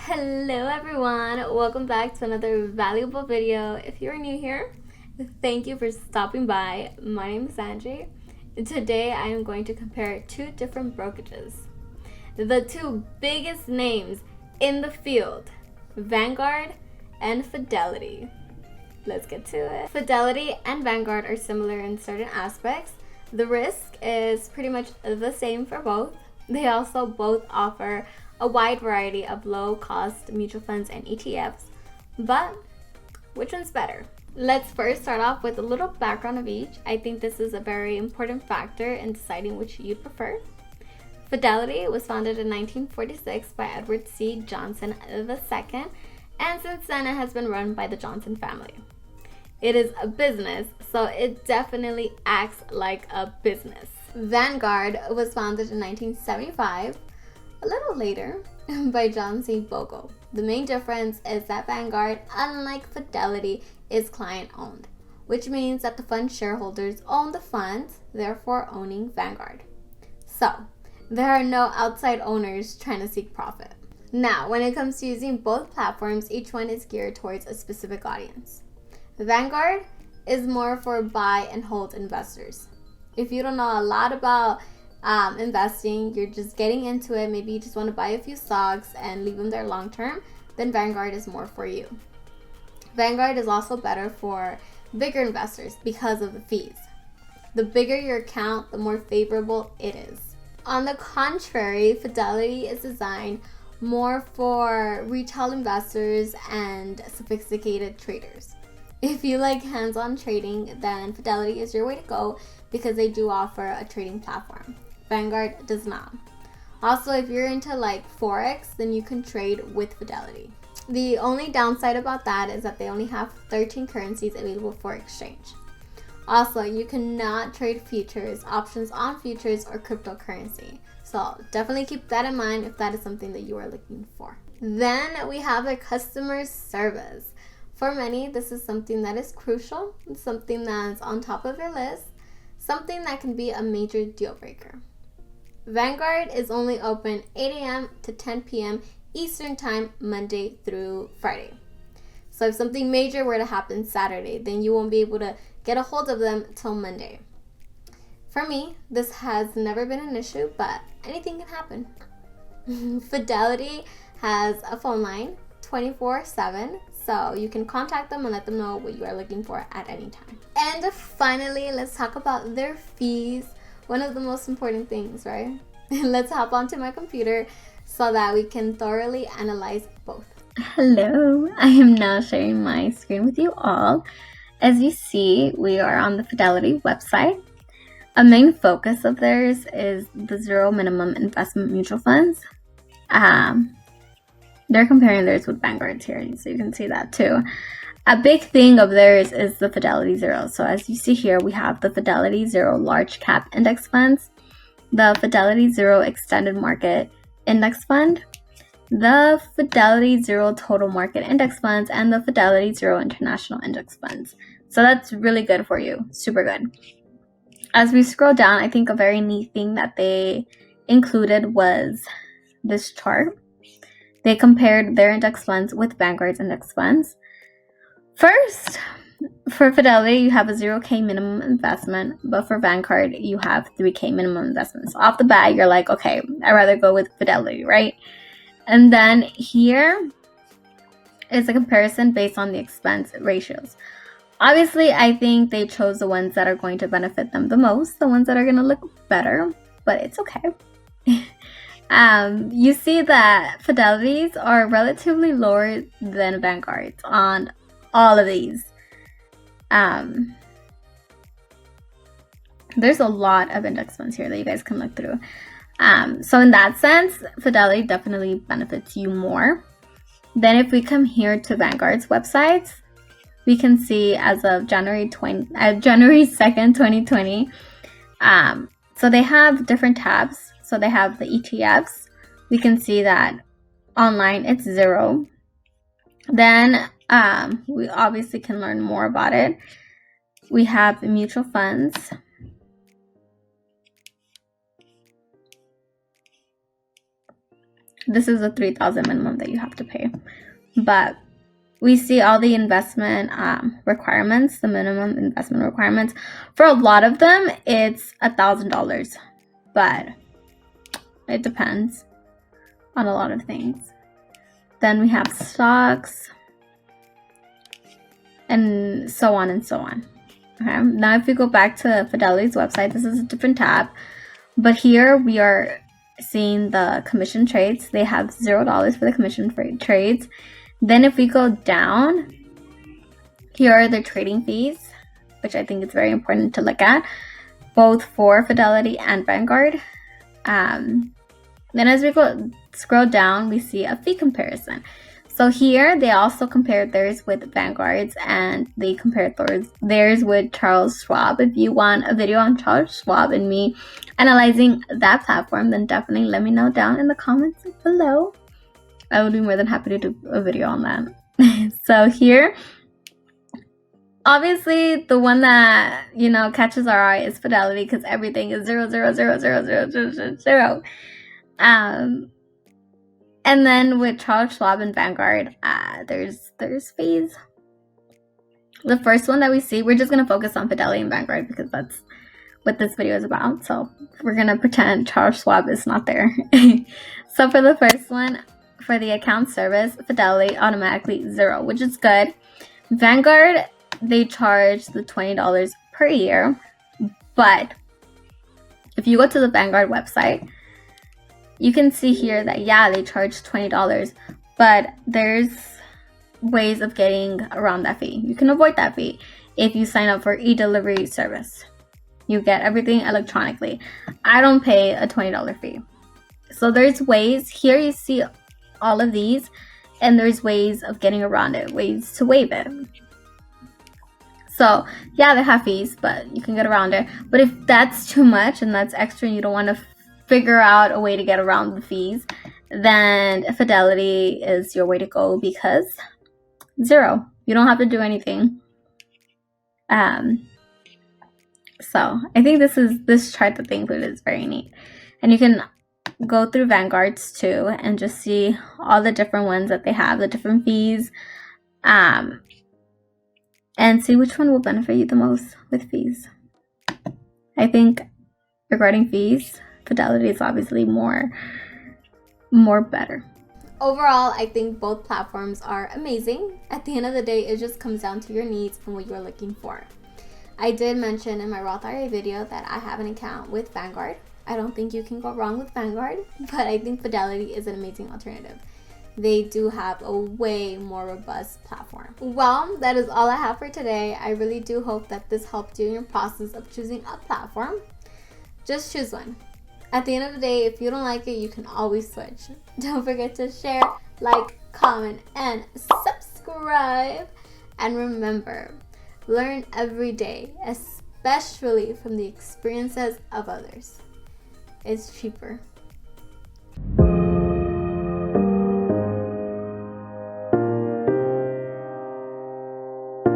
Hello everyone, welcome back to another valuable video. If you're new here, thank you for stopping by. My name is Angie, and today I am going to compare two different brokerages. The two biggest names in the field, Vanguard and Fidelity. Let's get to it. Fidelity and Vanguard are similar in certain aspects. The risk is pretty much the same for both. They also both offer a wide variety of low-cost mutual funds and ETFs, but which one's better? Let's first start off with a little background of each. I think this is a very important factor in deciding which you prefer. Fidelity was founded in 1946 by Edward C. Johnson II, and since then it has been run by the Johnson family. It is a business, so it definitely acts like a business. Vanguard was founded in 1975, a little later, by John C. Bogle. The main difference is that Vanguard, unlike Fidelity, is client-owned, which means that the fund shareholders own the funds, therefore owning Vanguard. So, there are no outside owners trying to seek profit. Now, when it comes to using both platforms, each one is geared towards a specific audience. Vanguard is more for buy and hold investors. If you don't know a lot about investing, you're just getting into it, maybe you just want to buy a few stocks and leave them there long term, then Vanguard is more for you. Vanguard is also better for bigger investors because of the fees. The bigger your account, the more favorable it is. On the contrary, Fidelity is designed more for retail investors and sophisticated traders. If you like hands-on trading, then Fidelity is your way to go because they do offer a trading platform. Vanguard does not. Also, if you're into like Forex, then you can trade with Fidelity. The only downside about that is that they only have 13 currencies available for exchange. Also, you cannot trade futures, options on futures, or cryptocurrency. So definitely keep that in mind if that is something that you are looking for. Then we have their customer service. For many, this is something that is crucial, something that's on top of your list, something that can be a major deal breaker. Vanguard is only open 8 a.m. to 10 p.m. Eastern Time, Monday through Friday. So if something major were to happen Saturday, then you won't be able to get a hold of them till Monday. For me, this has never been an issue, but anything can happen. Fidelity has a phone line 24/7, so you can contact them and let them know what you are looking for at any time. And finally, let's talk about their fees. One of the most important things, right? Let's hop onto my computer so that we can thoroughly analyze both. Hello, I am now sharing my screen with you all. As you see, we are on the Fidelity website. A main focus of theirs is the zero minimum investment mutual funds. They're comparing theirs with Vanguard's here, so you can see that too. A big thing of theirs is the Fidelity Zero. So as you see here, we have the Fidelity Zero Large Cap Index Funds, the Fidelity Zero Extended Market Index Fund, the Fidelity Zero Total Market Index Funds, and the Fidelity Zero International Index Funds. So that's really good for you. Super good. As we scroll down, I think a very neat thing that they included was this chart. They compared their index funds with Vanguard's index funds. First, for Fidelity, you have a 0K minimum investment, but for Vanguard, you have 3K minimum investment. So off the bat, you're like, okay, I'd rather go with Fidelity, right? And then here is a comparison based on the expense ratios. Obviously, I think they chose the ones that are going to benefit them the most, the ones that are going to look better, but it's okay. You see that Fidelity's are relatively lower than Vanguard's on all of these. There's a lot of index funds here that you guys can look through. So in that sense, Fidelity definitely benefits you more. Then if we come here to Vanguard's websites, we can see as of January 2nd, 2020, so they have different tabs. So they have the ETFs. We can see that online it's 0. Then we obviously can learn more about it. We have the mutual funds. this is a $3,000 minimum that you have to pay. But we see all the investment requirements, the minimum investment requirements. For a lot of them, it's $1,000, but it depends on a lot of things. Then we have stocks, and so on and so on. Okay, now if we go back to Fidelity's website, this is a different tab, but here we are seeing the commission trades. They have $0 for the commission trades. Then if we go down, here are their trading fees, which I think is very important to look at, both for Fidelity and Vanguard. Then as we scroll down, we see a fee comparison. So here they also compared theirs with Vanguard's, and they compared theirs with Charles Schwab. If you want a video on Charles Schwab and me analyzing that platform, then definitely let me know down in the comments below. I would be more than happy to do a video on that. So here, obviously the one that, you know, catches our eye is Fidelity, because everything is 0. And then with Charles Schwab and Vanguard, there's fees. The first one that we see, we're just going to focus on Fidelity and Vanguard because that's what this video is about. So we're going to pretend Charles Schwab is not there. So for the first one, for the account service, Fidelity automatically $0, which is good. Vanguard, they charge the $20 per year. But if you go to the Vanguard website, you can see here that, yeah, they charge $20, but there's ways of getting around that fee. You can avoid that fee if you sign up for e-delivery service. You get everything electronically. I don't pay a $20 fee. So there's ways. Here you see all of these, and there's ways of getting around it, ways to waive it. So yeah, they have fees, but you can get around it. But if that's too much and that's extra and you don't want to figure out a way to get around the fees, then Fidelity is your way to go, because $0. You don't have to do anything. So I think this chart that they included is very neat. And you can go through Vanguard's too and just see all the different ones that they have, the different fees, and see which one will benefit you the most with fees. I think regarding fees, Fidelity is obviously more better. Overall, I think both platforms are amazing. At the end of the day, it just comes down to your needs and what you're looking for. I did mention in my Roth IRA video that I have an account with Vanguard. I don't think you can go wrong with Vanguard, but I think Fidelity is an amazing alternative. They do have a way more robust platform. Well, that is all I have for today. I really do hope that this helped you in your process of choosing a platform. Just choose one. At the end of the day, if you don't like it, you can always switch. Don't forget to share, like, comment, and subscribe. And remember, learn every day, especially from the experiences of others. It's cheaper.